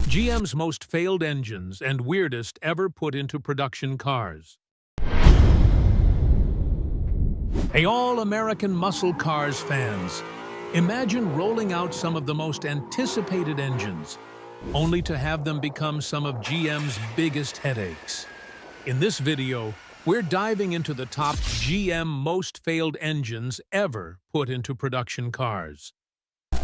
GM's most failed engines and weirdest ever put into production cars. Hey, all-American muscle cars fans, imagine rolling out some of the most anticipated engines, only to have them become some of GM's biggest headaches. In this video, we're diving into the top GM most failed engines ever put into production cars.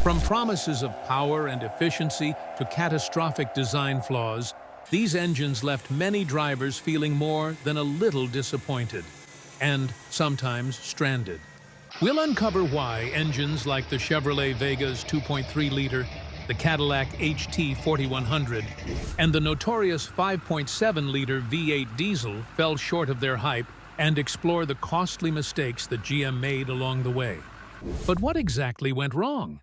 From promises of power and efficiency to catastrophic design flaws, these engines left many drivers feeling more than a little disappointed, and sometimes stranded. We'll uncover why engines like the Chevrolet Vega's 2.3-liter, the Cadillac HT 4100, and the notorious 5.7-liter V8 diesel fell short of their hype, and explore the costly mistakes that GM made along the way. But what exactly went wrong?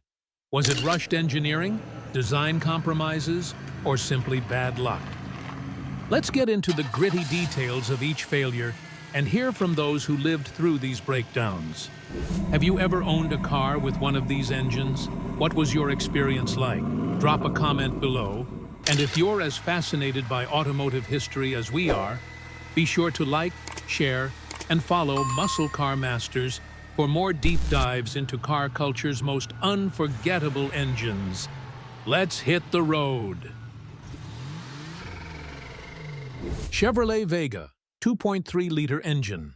Was it rushed engineering, design compromises, or simply bad luck? Let's get into the gritty details of each failure and hear from those who lived through these breakdowns. Have you ever owned a car with one of these engines? What was your experience like? Drop a comment below. And if you're as fascinated by automotive history as we are, be sure to like, share, and follow Muscle Car Masters for more deep dives into car culture's most unforgettable engines. Let's hit the road. Chevrolet Vega 2.3-liter engine.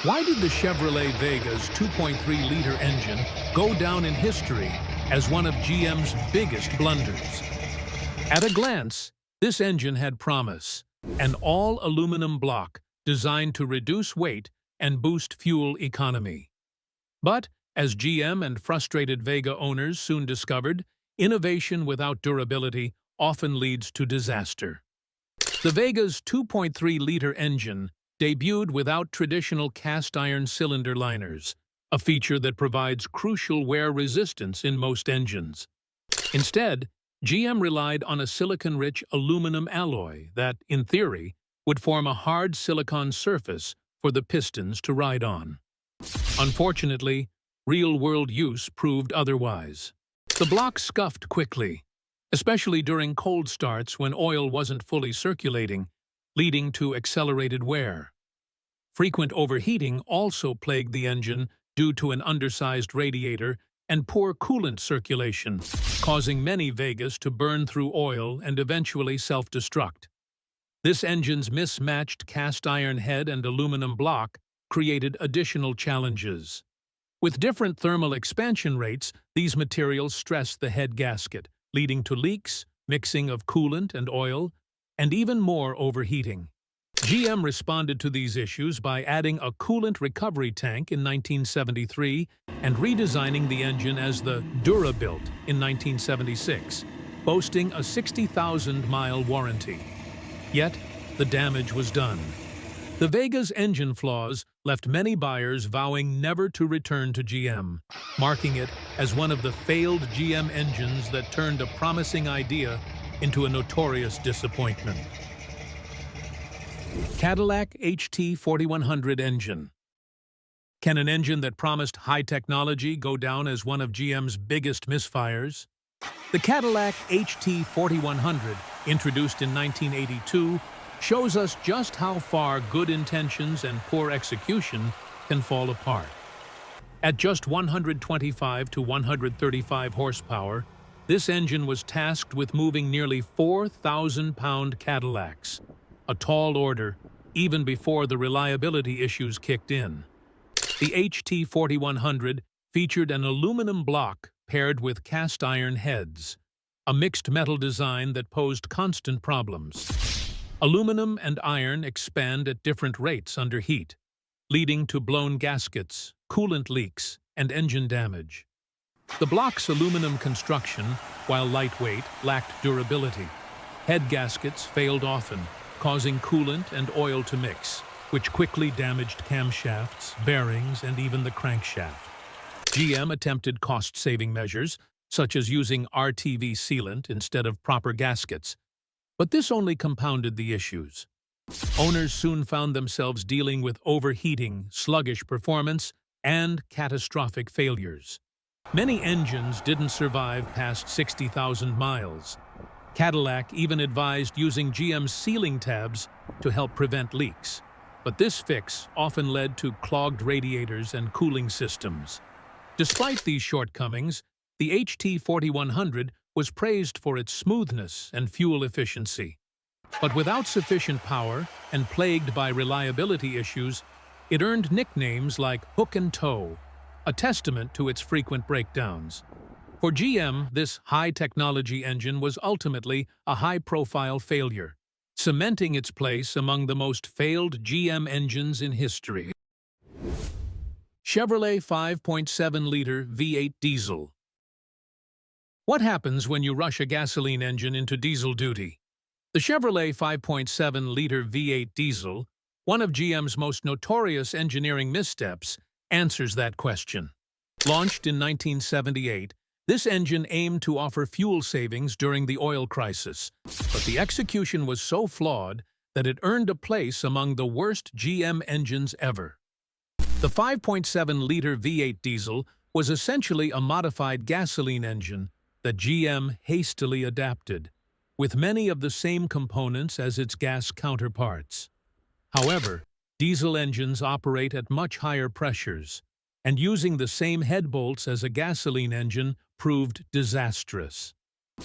Why did the Chevrolet Vega's 2.3-liter engine go down in history as one of GM's biggest blunders? At a glance, this engine had promise: an all-aluminum block designed to reduce weight and boost fuel economy. But, as GM and frustrated Vega owners soon discovered, innovation without durability often leads to disaster. The Vega's 2.3-liter engine debuted without traditional cast-iron cylinder liners, a feature that provides crucial wear resistance in most engines. Instead, GM relied on a silicon-rich aluminum alloy that, in theory, would form a hard silicon surface for the pistons to ride on. Unfortunately, real-world use proved otherwise. The block scuffed quickly, especially during cold starts when oil wasn't fully circulating, leading to accelerated wear. Frequent overheating also plagued the engine due to an undersized radiator and poor coolant circulation, causing many Vegas to burn through oil and eventually self-destruct. This engine's mismatched cast-iron head and aluminum block created additional challenges. With different thermal expansion rates, these materials stressed the head gasket, leading to leaks, mixing of coolant and oil, and even more overheating. GM responded to these issues by adding a coolant recovery tank in 1973 and redesigning the engine as the Durabuilt in 1976, boasting a 60,000-mile warranty. Yet, the damage was done. The Vega's engine flaws left many buyers vowing never to return to GM, marking it as one of the failed GM engines that turned a promising idea into a notorious disappointment. Cadillac HT 4100 engine. Can an engine that promised high technology go down as one of GM's biggest misfires? The Cadillac HT 4100, introduced in 1982, shows us just how far good intentions and poor execution can fall apart. At just 125 to 135 horsepower, this engine was tasked with moving nearly 4,000-pound Cadillacs, a tall order even before the reliability issues kicked in. The HT 4100 featured an aluminum block paired with cast-iron heads, a mixed metal design that posed constant problems. Aluminum and iron expand at different rates under heat, leading to blown gaskets, coolant leaks, and engine damage. The block's aluminum construction, while lightweight, lacked durability. Head gaskets failed often, causing coolant and oil to mix, which quickly damaged camshafts, bearings, and even the crankshaft. GM attempted cost-saving measures, such as using RTV sealant instead of proper gaskets, but this only compounded the issues. Owners soon found themselves dealing with overheating, sluggish performance, and catastrophic failures. Many engines didn't survive past 60,000 miles. Cadillac even advised using GM's sealing tabs to help prevent leaks. But this fix often led to clogged radiators and cooling systems. Despite these shortcomings, the HT4100 was praised for its smoothness and fuel efficiency. But without sufficient power and plagued by reliability issues, it earned nicknames like Hook and Toe, a testament to its frequent breakdowns. For GM, this high-technology engine was ultimately a high-profile failure, cementing its place among the most failed GM engines in history. Chevrolet 5.7-liter V8 diesel. What happens when you rush a gasoline engine into diesel duty? The Chevrolet 5.7-liter V8 diesel, one of GM's most notorious engineering missteps, answers that question. Launched in 1978, this engine aimed to offer fuel savings during the oil crisis, but the execution was so flawed that it earned a place among the worst GM engines ever. The 5.7-liter V8 diesel was essentially a modified gasoline engine that GM hastily adapted, with many of the same components as its gas counterparts. However, diesel engines operate at much higher pressures, and using the same head bolts as a gasoline engine proved disastrous.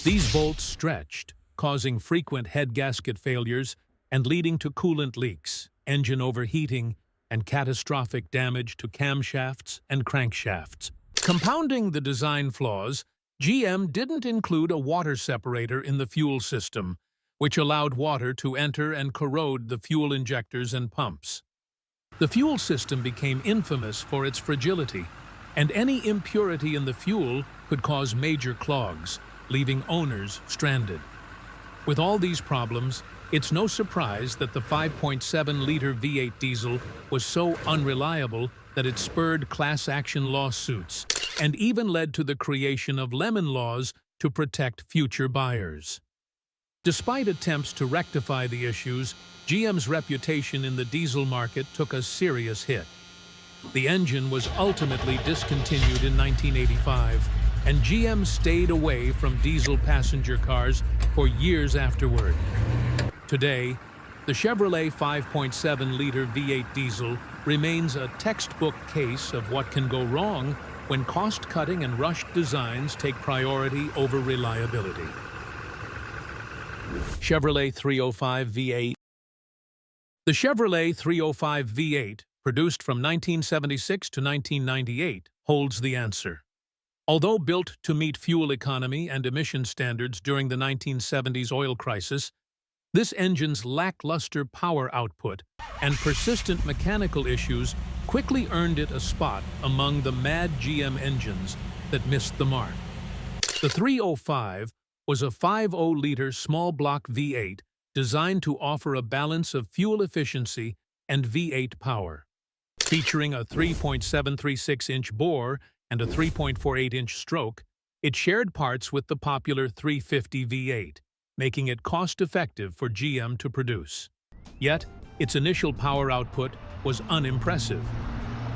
These bolts stretched, causing frequent head gasket failures and leading to coolant leaks, engine overheating, and catastrophic damage to camshafts and crankshafts. Compounding the design flaws, GM didn't include a water separator in the fuel system, which allowed water to enter and corrode the fuel injectors and pumps. The fuel system became infamous for its fragility, and any impurity in the fuel could cause major clogs, leaving owners stranded. With all these problems, it's no surprise that the 5.7-liter V8 diesel was so unreliable that it spurred class action lawsuits and even led to the creation of lemon laws to protect future buyers. Despite attempts to rectify the issues, GM's reputation in the diesel market took a serious hit. The engine was ultimately discontinued in 1985, and GM stayed away from diesel passenger cars for years afterward. Today, the Chevrolet 5.7-liter V8 diesel remains a textbook case of what can go wrong when cost-cutting and rushed designs take priority over reliability. Chevrolet 305 V8. The Chevrolet 305 V8, produced from 1976 to 1998, holds the answer. Although built to meet fuel economy and emission standards during the 1970s oil crisis, this engine's lackluster power output and persistent mechanical issues quickly earned it a spot among the mad GM engines that missed the mark. The 305 was a 5.0-liter small-block V8 designed to offer a balance of fuel efficiency and V8 power. Featuring a 3.736-inch bore and a 3.48-inch stroke, it shared parts with the popular 350 V8, making it cost-effective for GM to produce. Yet, its initial power output was unimpressive.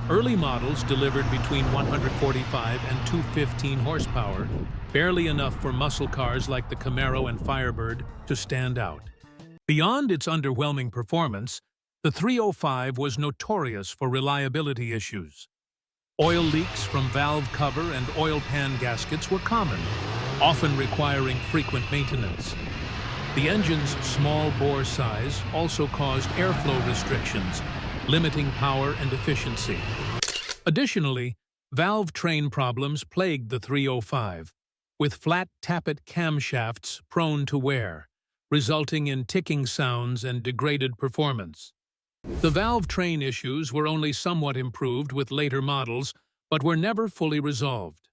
Early models delivered between 145 and 215 horsepower, barely enough for muscle cars like the Camaro and Firebird to stand out. Beyond its underwhelming performance, the 305 was notorious for reliability issues. Oil leaks from valve cover and oil pan gaskets were common, often requiring frequent maintenance. The engine's small bore size also caused airflow restrictions, limiting power and efficiency. Additionally, valve train problems plagued the 305, with flat tappet camshafts prone to wear, resulting in ticking sounds and degraded performance. The valve train issues were only somewhat improved with later models, but were never fully resolved.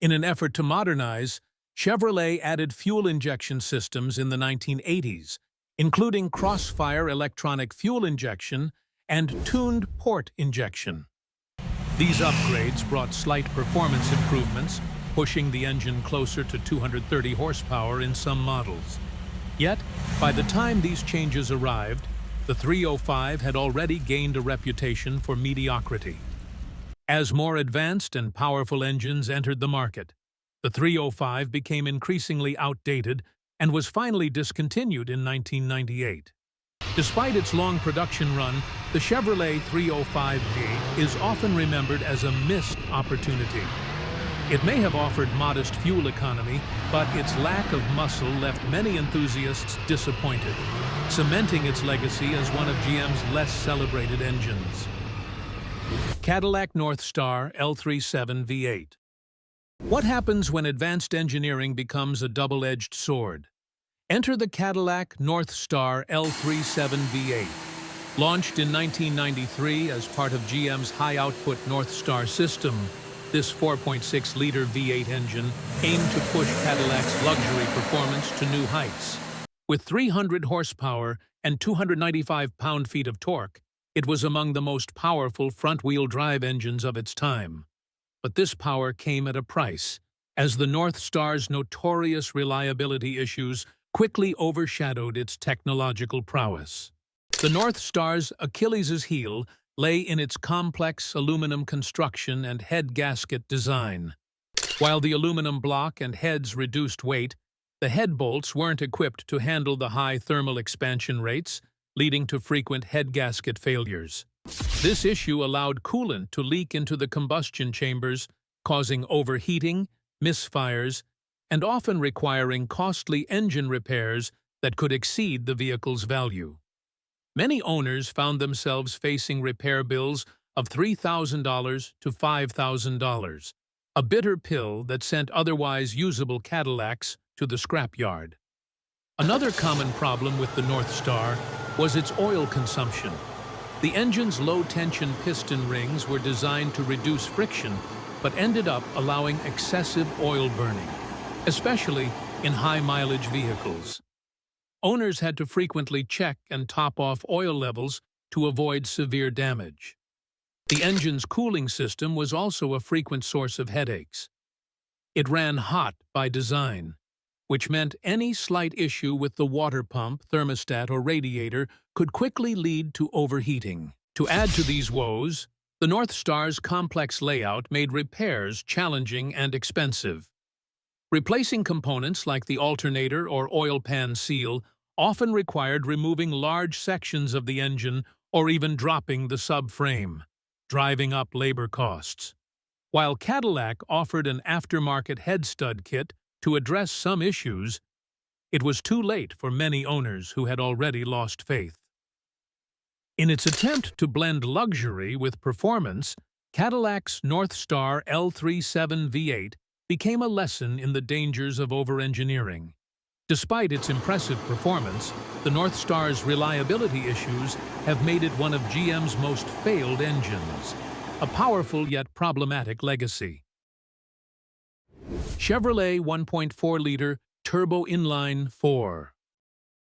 In an effort to modernize, Chevrolet added fuel injection systems in the 1980s, including crossfire electronic fuel injection and tuned port injection. These upgrades brought slight performance improvements, pushing the engine closer to 230 horsepower in some models. Yet, by the time these changes arrived, the 305 had already gained a reputation for mediocrity. As more advanced and powerful engines entered the market, the 305 became increasingly outdated and was finally discontinued in 1998. Despite its long production run, the Chevrolet 305 V8 is often remembered as a missed opportunity. It may have offered modest fuel economy, but its lack of muscle left many enthusiasts disappointed, cementing its legacy as one of GM's less celebrated engines. Cadillac Northstar L37 V8. What happens when advanced engineering becomes a double-edged sword? Enter the Cadillac Northstar L37 V8. Launched in 1993 as part of GM's high-output Northstar system, this 4.6-liter V8 engine aimed to push Cadillac's luxury performance to new heights. With 300 horsepower and 295 pound-feet of torque, it was among the most powerful front-wheel drive engines of its time. But this power came at a price, as the Northstar's notorious reliability issues quickly overshadowed its technological prowess. The Northstar's Achilles' heel lay in its complex aluminum construction and head gasket design. While the aluminum block and heads reduced weight, the head bolts weren't equipped to handle the high thermal expansion rates, leading to frequent head gasket failures. This issue allowed coolant to leak into the combustion chambers, causing overheating, misfires, and often requiring costly engine repairs that could exceed the vehicle's value. Many owners found themselves facing repair bills of $3,000 to $5,000, a bitter pill that sent otherwise usable Cadillacs to the scrapyard. Another common problem with the Northstar was its oil consumption. The engine's low-tension piston rings were designed to reduce friction, but ended up allowing excessive oil burning, especially in high-mileage vehicles. Owners had to frequently check and top off oil levels to avoid severe damage. The engine's cooling system was also a frequent source of headaches. It ran hot by design, which meant any slight issue with the water pump, thermostat, or radiator could quickly lead to overheating. To add to these woes, the Northstar's complex layout made repairs challenging and expensive. Replacing components like the alternator or oil pan seal often required removing large sections of the engine or even dropping the subframe, driving up labor costs. While Cadillac offered an aftermarket head stud kit to address some issues, it was too late for many owners who had already lost faith. In its attempt to blend luxury with performance, Cadillac's Northstar L37 V8 became a lesson in the dangers of over-engineering. Despite its impressive performance, the Northstar's reliability issues have made it one of GM's most failed engines, a powerful yet problematic legacy. Chevrolet 1.4-liter Turbo Inline 4.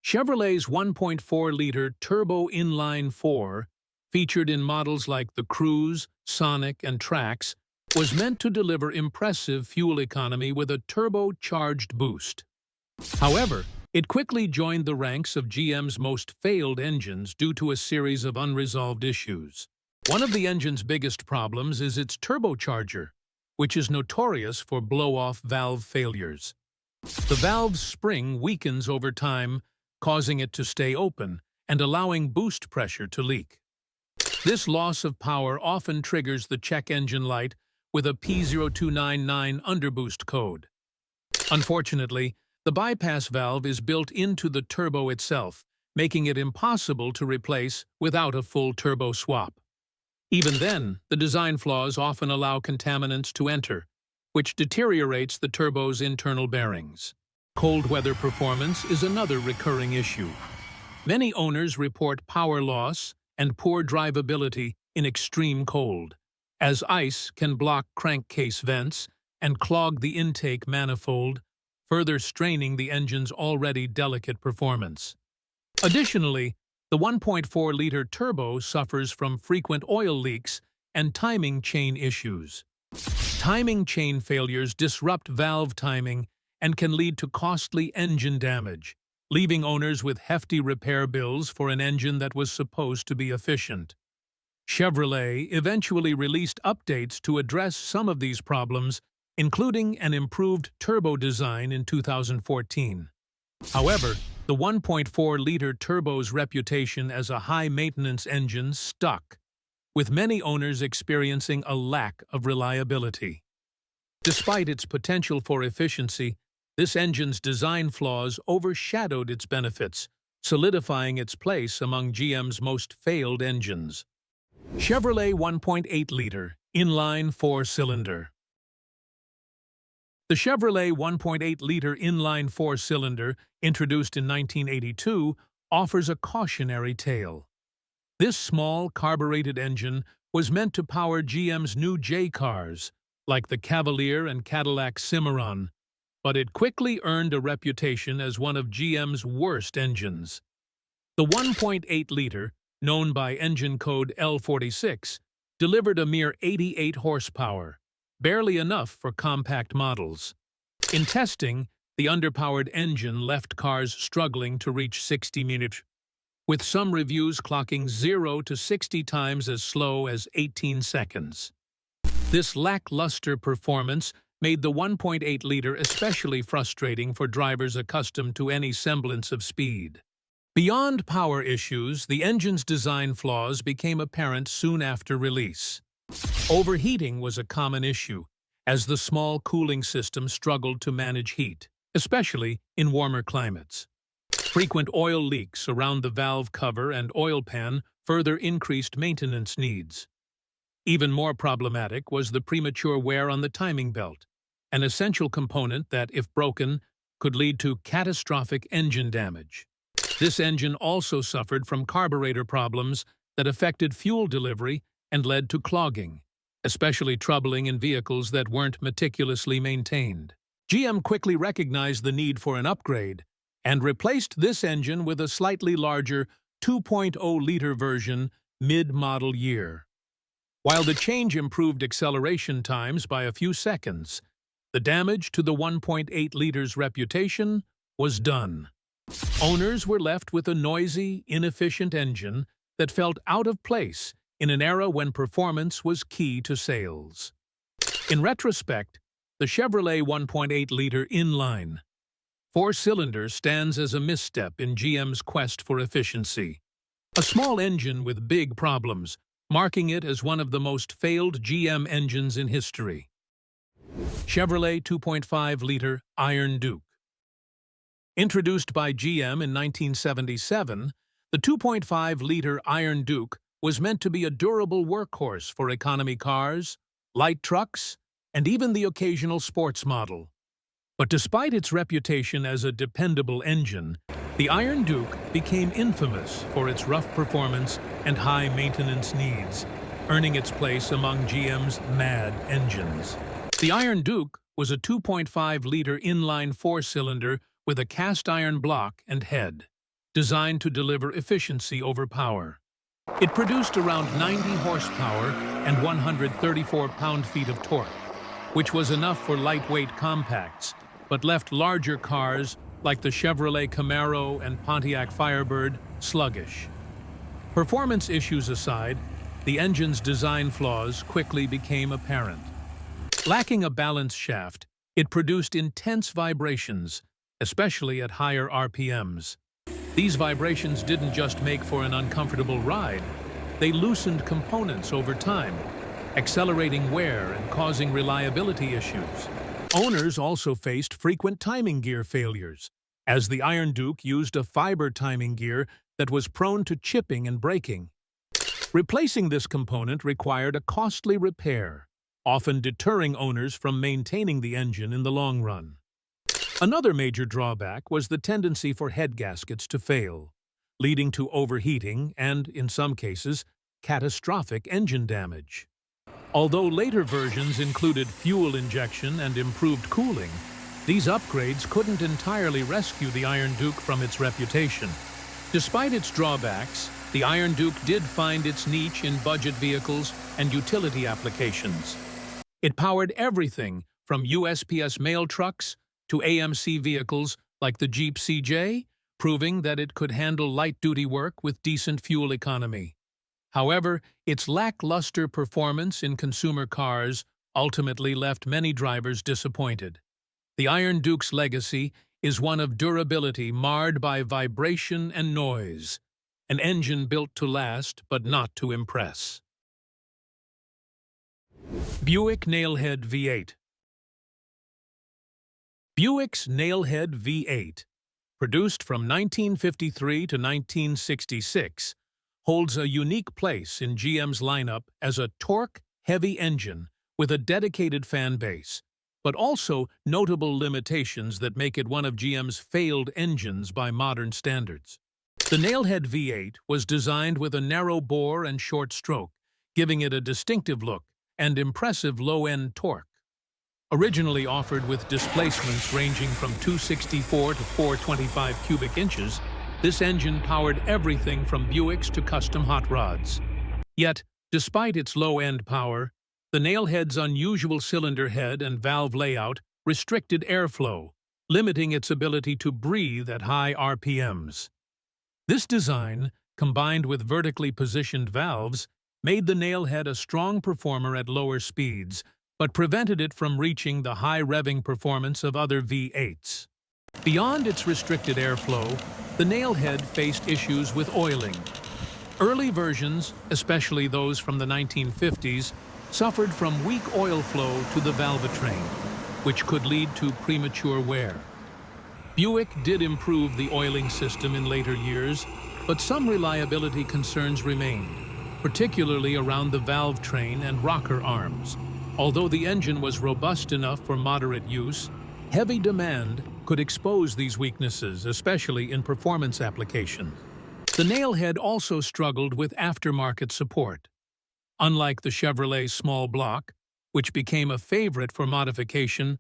Chevrolet's 1.4-liter Turbo Inline 4, featured in models like the Cruze, Sonic, and Trax, was meant to deliver impressive fuel economy with a turbocharged boost. However, it quickly joined the ranks of GM's most failed engines due to a series of unresolved issues. One of the engine's biggest problems is its turbocharger, which is notorious for blow-off valve failures. The valve's spring weakens over time, causing it to stay open and allowing boost pressure to leak. This loss of power often triggers the check engine light with a P0299 underboost code. Unfortunately, the bypass valve is built into the turbo itself, making it impossible to replace without a full turbo swap. Even then, the design flaws often allow contaminants to enter, which deteriorates the turbo's internal bearings. Cold weather performance is another recurring issue. Many owners report power loss and poor drivability in extreme cold, as ice can block crankcase vents and clog the intake manifold, further straining the engine's already delicate performance. Additionally, the 1.4-liter turbo suffers from frequent oil leaks and timing chain issues. Timing chain failures disrupt valve timing and can lead to costly engine damage, leaving owners with hefty repair bills for an engine that was supposed to be efficient. Chevrolet eventually released updates to address some of these problems, including an improved turbo design in 2014. However, the 1.4-liter turbo's reputation as a high-maintenance engine stuck, with many owners experiencing a lack of reliability. Despite its potential for efficiency, this engine's design flaws overshadowed its benefits, solidifying its place among GM's most failed engines. Chevrolet 1.8-liter inline four-cylinder. The Chevrolet 1.8-liter inline four-cylinder, introduced in 1982, offers a cautionary tale. This small, carbureted engine was meant to power GM's new J cars, like the Cavalier and Cadillac Cimarron, but it quickly earned a reputation as one of GM's worst engines. The 1.8-liter, known by engine code L46, delivered a mere 88 horsepower, barely enough for compact models. In testing, the underpowered engine left cars struggling to reach 60 mph, with some reviews clocking 0 to 60 times as slow as 18 seconds. This lackluster performance made the 1.8-liter especially frustrating for drivers accustomed to any semblance of speed. Beyond power issues, the engine's design flaws became apparent soon after release. Overheating was a common issue, as the small cooling system struggled to manage heat, especially in warmer climates. Frequent oil leaks around the valve cover and oil pan further increased maintenance needs. Even more problematic was the premature wear on the timing belt, an essential component that, if broken, could lead to catastrophic engine damage. This engine also suffered from carburetor problems that affected fuel delivery and led to clogging, especially troubling in vehicles that weren't meticulously maintained. GM quickly recognized the need for an upgrade and replaced this engine with a slightly larger 2.0-liter version mid-model year. While the change improved acceleration times by a few seconds, the damage to the 1.8-liter's reputation was done. Owners were left with a noisy, inefficient engine that felt out of place in an era when performance was key to sales. In retrospect, the Chevrolet 1.8-liter inline four-cylinder stands as a misstep in GM's quest for efficiency. A small engine with big problems, marking it as one of the most failed GM engines in history. Chevrolet 2.5-liter Iron Duke. Introduced by GM in 1977, the 2.5-liter Iron Duke was meant to be a durable workhorse for economy cars, light trucks, and even the occasional sports model. But despite its reputation as a dependable engine, the Iron Duke became infamous for its rough performance and high maintenance needs, earning its place among GM's mad engines. The Iron Duke was a 2.5-liter inline four-cylinder with a cast-iron block and head, designed to deliver efficiency over power. It produced around 90 horsepower and 134 pound-feet of torque, which was enough for lightweight compacts, but left larger cars like the Chevrolet Camaro and Pontiac Firebird sluggish. Performance issues aside, the engine's design flaws quickly became apparent. Lacking a balance shaft, it produced intense vibrations, especially at higher RPMs. These vibrations didn't just make for an uncomfortable ride, they loosened components over time, accelerating wear and causing reliability issues. Owners also faced frequent timing gear failures, as the Iron Duke used a fiber timing gear that was prone to chipping and breaking. Replacing this component required a costly repair, often deterring owners from maintaining the engine in the long run. Another major drawback was the tendency for head gaskets to fail, leading to overheating and, in some cases, catastrophic engine damage. Although later versions included fuel injection and improved cooling, these upgrades couldn't entirely rescue the Iron Duke from its reputation. Despite its drawbacks, the Iron Duke did find its niche in budget vehicles and utility applications. It powered everything from USPS mail trucks to AMC vehicles like the Jeep CJ, proving that it could handle light-duty work with decent fuel economy. However, its lackluster performance in consumer cars ultimately left many drivers disappointed. The Iron Duke's legacy is one of durability marred by vibration and noise, an engine built to last but not to impress. Buick Nailhead V8. Buick's Nailhead V8, produced from 1953 to 1966, holds a unique place in GM's lineup as a torque-heavy engine with a dedicated fan base, but also notable limitations that make it one of GM's failed engines by modern standards. The Nailhead V8 was designed with a narrow bore and short stroke, giving it a distinctive look and impressive low-end torque. Originally offered with displacements ranging from 264 to 425 cubic inches, this engine powered everything from Buicks to custom hot rods. Yet, despite its low-end power, the Nailhead's unusual cylinder head and valve layout restricted airflow, limiting its ability to breathe at high RPMs. This design, combined with vertically positioned valves, made the Nailhead a strong performer at lower speeds, but prevented it from reaching the high revving performance of other V8s. Beyond its restricted airflow, the Nailhead faced issues with oiling. Early versions, especially those from the 1950s, suffered from weak oil flow to the valvetrain, which could lead to premature wear. Buick did improve the oiling system in later years, but some reliability concerns remained, particularly around the valve train and rocker arms. Although the engine was robust enough for moderate use, heavy demand could expose these weaknesses, especially in performance applications. The Nailhead also struggled with aftermarket support. Unlike the Chevrolet small block, which became a favorite for modification,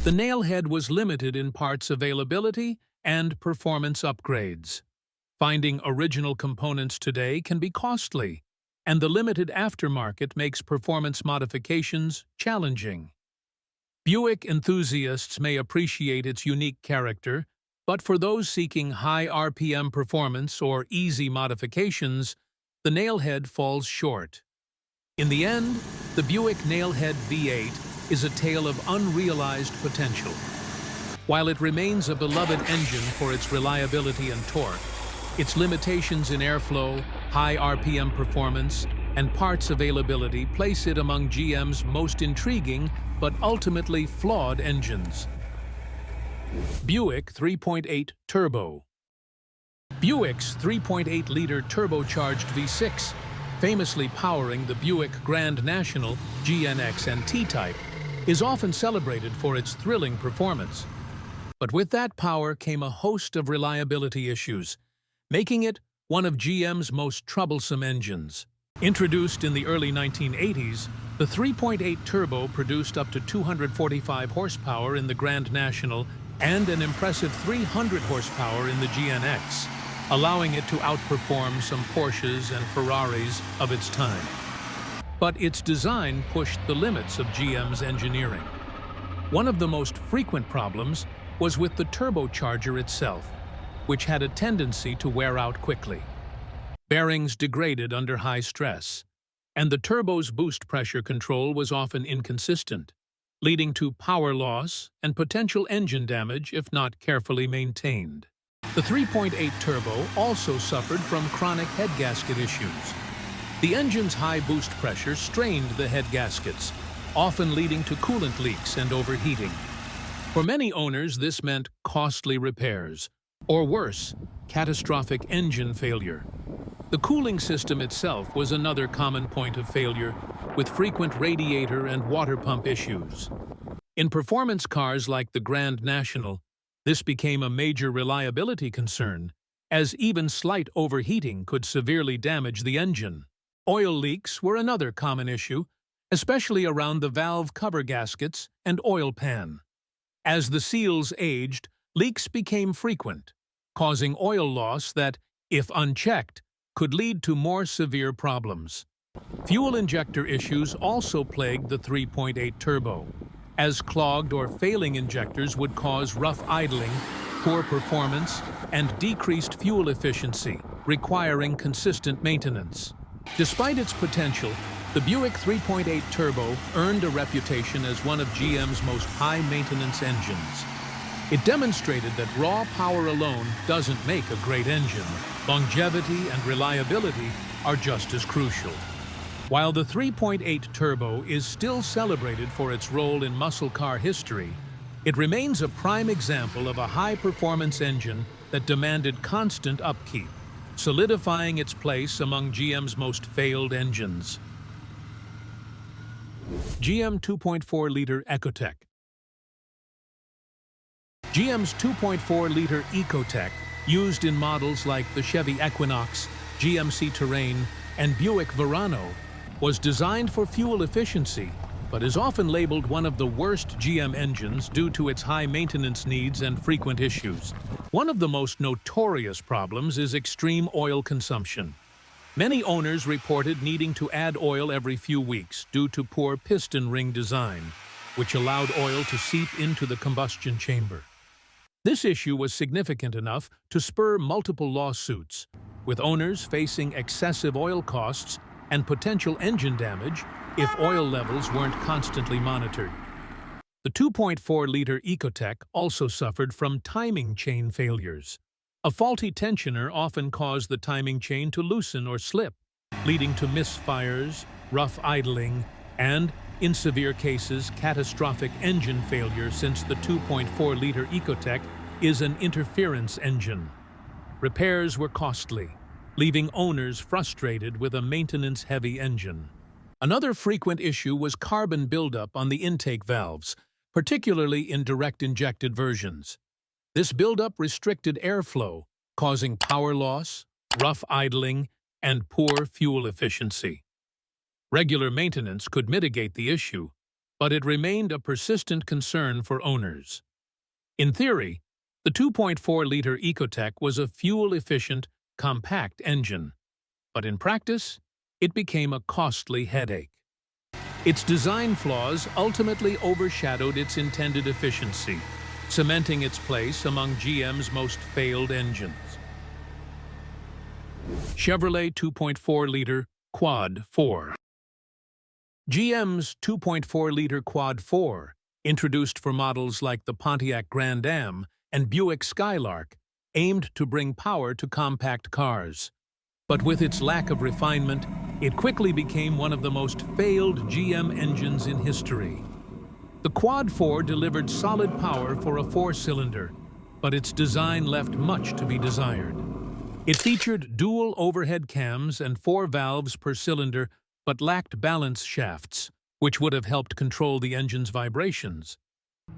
the Nailhead was limited in parts availability and performance upgrades. Finding original components today can be costly, and the limited aftermarket makes performance modifications challenging. Buick enthusiasts may appreciate its unique character, but for those seeking high RPM performance or easy modifications, the Nailhead falls short. In the end, the Buick Nailhead V8 is a tale of unrealized potential. While it remains a beloved engine for its reliability and torque, its limitations in airflow, high RPM performance, and parts availability place it among GM's most intriguing but ultimately flawed engines. Buick 3.8 Turbo. Buick's 3.8-liter turbocharged V6, famously powering the Buick Grand National, GNX, and T-Type, is often celebrated for its thrilling performance. But with that power came a host of reliability issues, making it one of GM's most troublesome engines. Introduced in the early 1980s, the 3.8 Turbo produced up to 245 horsepower in the Grand National and an impressive 300 horsepower in the GNX, allowing it to outperform some Porsches and Ferraris of its time. But its design pushed the limits of GM's engineering. One of the most frequent problems was with the turbocharger itself, which had a tendency to wear out quickly. Bearings degraded under high stress, and the turbo's boost pressure control was often inconsistent, leading to power loss and potential engine damage if not carefully maintained. The 3.8 Turbo also suffered from chronic head gasket issues. The engine's high boost pressure strained the head gaskets, often leading to coolant leaks and overheating. For many owners, this meant costly repairs, or worse, catastrophic engine failure. The cooling system itself was another common point of failure, with frequent radiator and water pump issues. In performance cars like the Grand National, this became a major reliability concern, as even slight overheating could severely damage the engine. Oil leaks were another common issue, especially around the valve cover gaskets and oil pan. As the seals aged, leaks became frequent, causing oil loss that, if unchecked, could lead to more severe problems. Fuel injector issues also plagued the 3.8 Turbo, as clogged or failing injectors would cause rough idling, poor performance, and decreased fuel efficiency, requiring consistent maintenance. Despite its potential, the Buick 3.8 Turbo earned a reputation as one of GM's most high-maintenance engines. It demonstrated that raw power alone doesn't make a great engine. Longevity and reliability are just as crucial. While the 3.8 Turbo is still celebrated for its role in muscle car history, it remains a prime example of a high-performance engine that demanded constant upkeep, solidifying its place among GM's most failed engines. GM 2.4-liter Ecotec. GM's 2.4-liter Ecotec, used in models like the Chevy Equinox, GMC Terrain, and Buick Verano, was designed for fuel efficiency, but is often labeled one of the worst GM engines due to its high maintenance needs and frequent issues. One of the most notorious problems is extreme oil consumption. Many owners reported needing to add oil every few weeks due to poor piston ring design, which allowed oil to seep into the combustion chamber. This issue was significant enough to spur multiple lawsuits, with owners facing excessive oil costs and potential engine damage if oil levels weren't constantly monitored. The 2.4-liter Ecotec also suffered from timing chain failures. A faulty tensioner often caused the timing chain to loosen or slip, leading to misfires, rough idling, and, in severe cases, catastrophic engine failure, since the 2.4-liter Ecotec is an interference engine. Repairs were costly, leaving owners frustrated with a maintenance-heavy engine. Another frequent issue was carbon buildup on the intake valves, particularly in direct-injected versions. This buildup restricted airflow, causing power loss, rough idling, and poor fuel efficiency. Regular maintenance could mitigate the issue, but it remained a persistent concern for owners. In theory, the 2.4-liter Ecotec was a fuel-efficient, compact engine, but in practice, it became a costly headache. Its design flaws ultimately overshadowed its intended efficiency, cementing its place among GM's most failed engines. Chevrolet 2.4-liter Quad 4. GM's 2.4-liter Quad 4, introduced for models like the Pontiac Grand Am and Buick Skylark, aimed to bring power to compact cars. But with its lack of refinement, it quickly became one of the most failed GM engines in history. The Quad 4 delivered solid power for a four-cylinder, but its design left much to be desired. It featured dual overhead cams and 4 valves per cylinder, but lacked balance shafts, which would have helped control the engine's vibrations.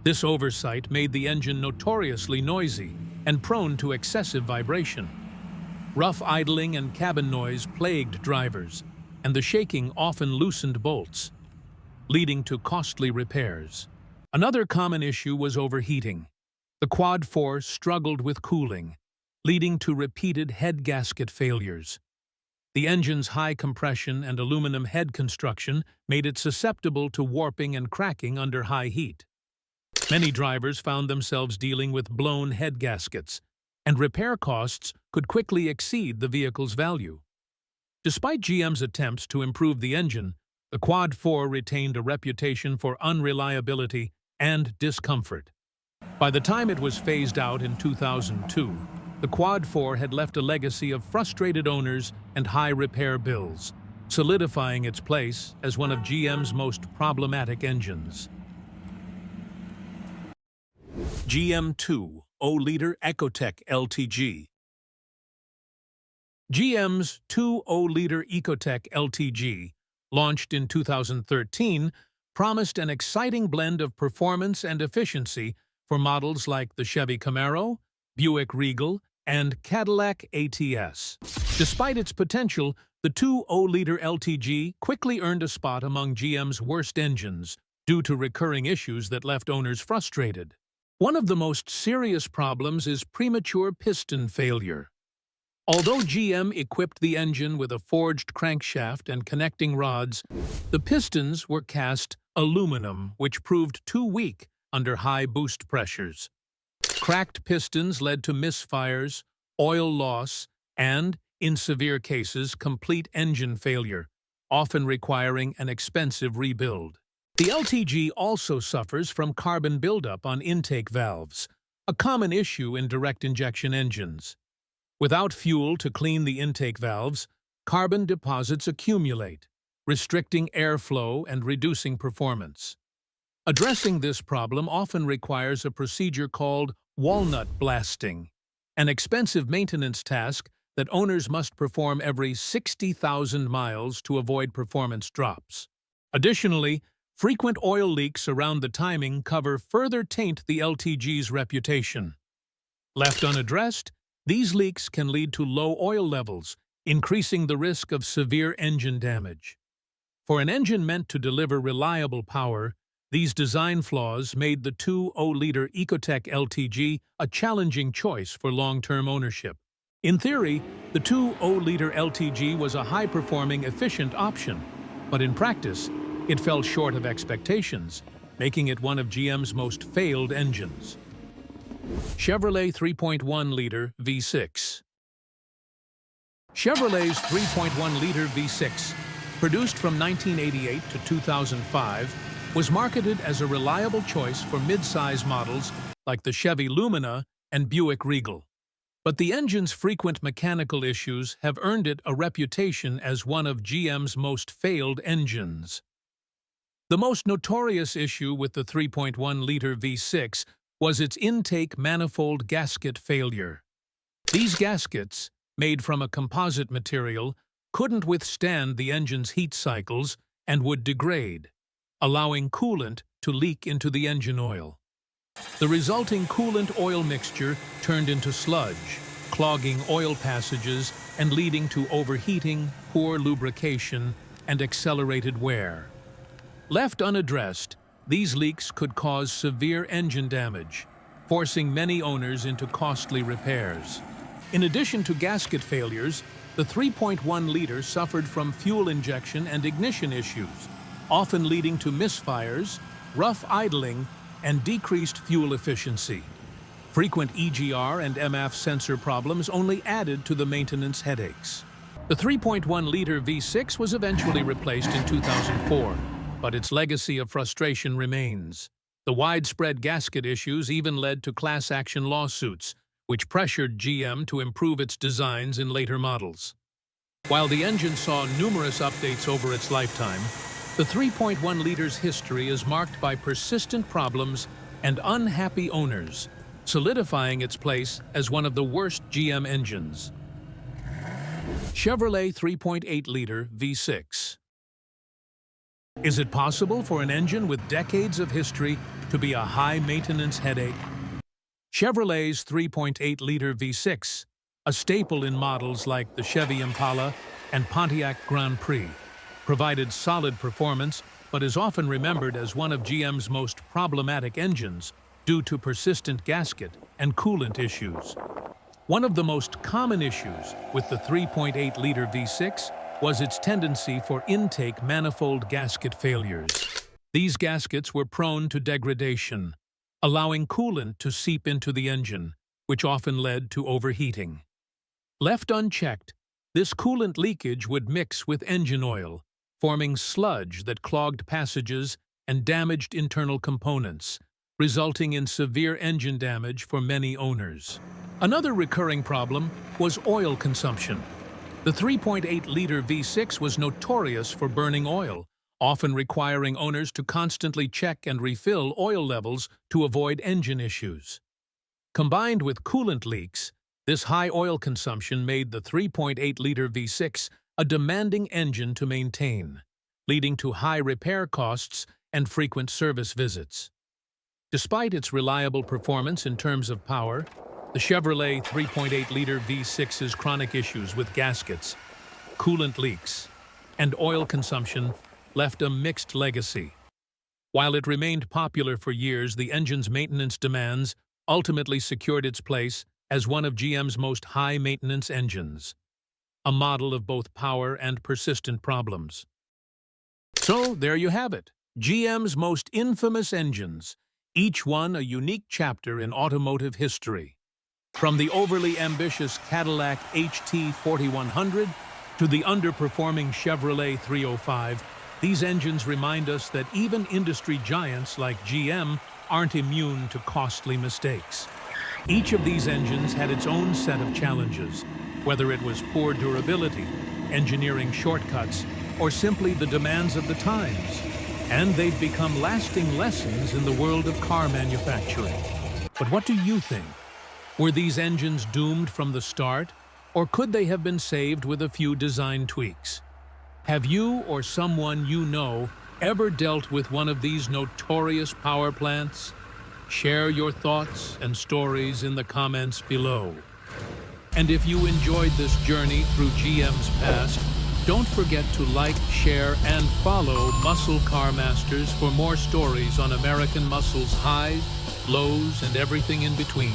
This oversight made the engine notoriously noisy and prone to excessive vibration. Rough idling and cabin noise plagued drivers, and the shaking often loosened bolts, leading to costly repairs. Another common issue was overheating. The Quad 4 struggled with cooling, leading to repeated head gasket failures. The engine's high compression and aluminum head construction made it susceptible to warping and cracking under high heat. Many drivers found themselves dealing with blown head gaskets, and repair costs could quickly exceed the vehicle's value. Despite GM's attempts to improve the engine, the Quad 4 retained a reputation for unreliability and discomfort. By the time it was phased out in 2002, the Quad 4 had left a legacy of frustrated owners and high repair bills, solidifying its place as one of GM's most problematic engines. GM 2.0-liter Ecotec LTG. GM's 2.0-liter Ecotec LTG, launched in 2013, promised an exciting blend of performance and efficiency for models like the Chevy Camaro, Buick Regal, and Cadillac HT. Despite its potential, the 2.0-liter LTG quickly earned a spot among GM's worst engines due to recurring issues that left owners frustrated. One of the most serious problems is premature piston failure. Although GM equipped the engine with a forged crankshaft and connecting rods, the pistons were cast aluminum, which proved too weak under high boost pressures. Cracked pistons led to misfires, oil loss, and, in severe cases, complete engine failure, often requiring an expensive rebuild. The LTG also suffers from carbon buildup on intake valves, a common issue in direct injection engines. Without fuel to clean the intake valves, carbon deposits accumulate, restricting airflow and reducing performance. Addressing this problem often requires a procedure called walnut blasting, an expensive maintenance task that owners must perform every 60,000 miles to avoid performance drops. Additionally, frequent oil leaks around the timing cover further taint the LTG's reputation. Left unaddressed, these leaks can lead to low oil levels, increasing the risk of severe engine damage. For an engine meant to deliver reliable power, these design flaws made the 2.0-liter Ecotec LTG a challenging choice for long-term ownership. In theory, the 2.0-liter LTG was a high-performing, efficient option, but in practice, it fell short of expectations, making it one of GM's most failed engines. Chevrolet 3.1-liter V6. Chevrolet's 3.1-liter V6, produced from 1988 to 2005, was marketed as a reliable choice for mid-size models like the Chevy Lumina and Buick Regal. But the engine's frequent mechanical issues have earned it a reputation as one of GM's most failed engines. The most notorious issue with the 3.1-liter V6 was its intake manifold gasket failure. These gaskets, made from a composite material, couldn't withstand the engine's heat cycles and would degrade, allowing coolant to leak into the engine oil. The resulting coolant-oil mixture turned into sludge, clogging oil passages and leading to overheating, poor lubrication, and accelerated wear. Left unaddressed, these leaks could cause severe engine damage, forcing many owners into costly repairs. In addition to gasket failures, the 3.1-liter suffered from fuel injection and ignition issues, often leading to misfires, rough idling, and decreased fuel efficiency. Frequent EGR and MF sensor problems only added to the maintenance headaches. The 3.1-liter V6 was eventually replaced in 2004, but its legacy of frustration remains. The widespread gasket issues even led to class action lawsuits, which pressured GM to improve its designs in later models. While the engine saw numerous updates over its lifetime, the 3.1-liter's history is marked by persistent problems and unhappy owners, solidifying its place as one of the worst GM engines. Chevrolet 3.8-liter V6. Is it possible for an engine with decades of history to be a high-maintenance headache? Chevrolet's 3.8-liter V6, a staple in models like the Chevy Impala and Pontiac Grand Prix, provided solid performance but is often remembered as one of GM's most problematic engines due to persistent gasket and coolant issues. One of the most common issues with the 3.8-liter V6 was its tendency for intake manifold gasket failures. These gaskets were prone to degradation, allowing coolant to seep into the engine, which often led to overheating. Left unchecked, this coolant leakage would mix with engine oil, forming sludge that clogged passages and damaged internal components, resulting in severe engine damage for many owners. Another recurring problem was oil consumption. The 3.8-liter V6 was notorious for burning oil, often requiring owners to constantly check and refill oil levels to avoid engine issues. Combined with coolant leaks, this high oil consumption made the 3.8-liter V6 a demanding engine to maintain, leading to high repair costs and frequent service visits. Despite its reliable performance in terms of power, the Chevrolet 3.8-liter V6's chronic issues with gaskets, coolant leaks, and oil consumption left a mixed legacy. While it remained popular for years, the engine's maintenance demands ultimately secured its place as one of GM's most high-maintenance engines, a model of both power and persistent problems. So, there you have it, GM's most infamous engines, each one a unique chapter in automotive history. From the overly ambitious Cadillac HT 4100 to the underperforming Chevrolet 305, these engines remind us that even industry giants like GM aren't immune to costly mistakes. Each of these engines had its own set of challenges, whether it was poor durability, engineering shortcuts, or simply the demands of the times. And they've become lasting lessons in the world of car manufacturing. But what do you think? Were these engines doomed from the start, or could they have been saved with a few design tweaks? Have you or someone you know ever dealt with one of these notorious power plants? Share your thoughts and stories in the comments below. And if you enjoyed this journey through GM's past, don't forget to like, share, and follow Muscle Car Masters for more stories on American muscle's highs, lows, and everything in between.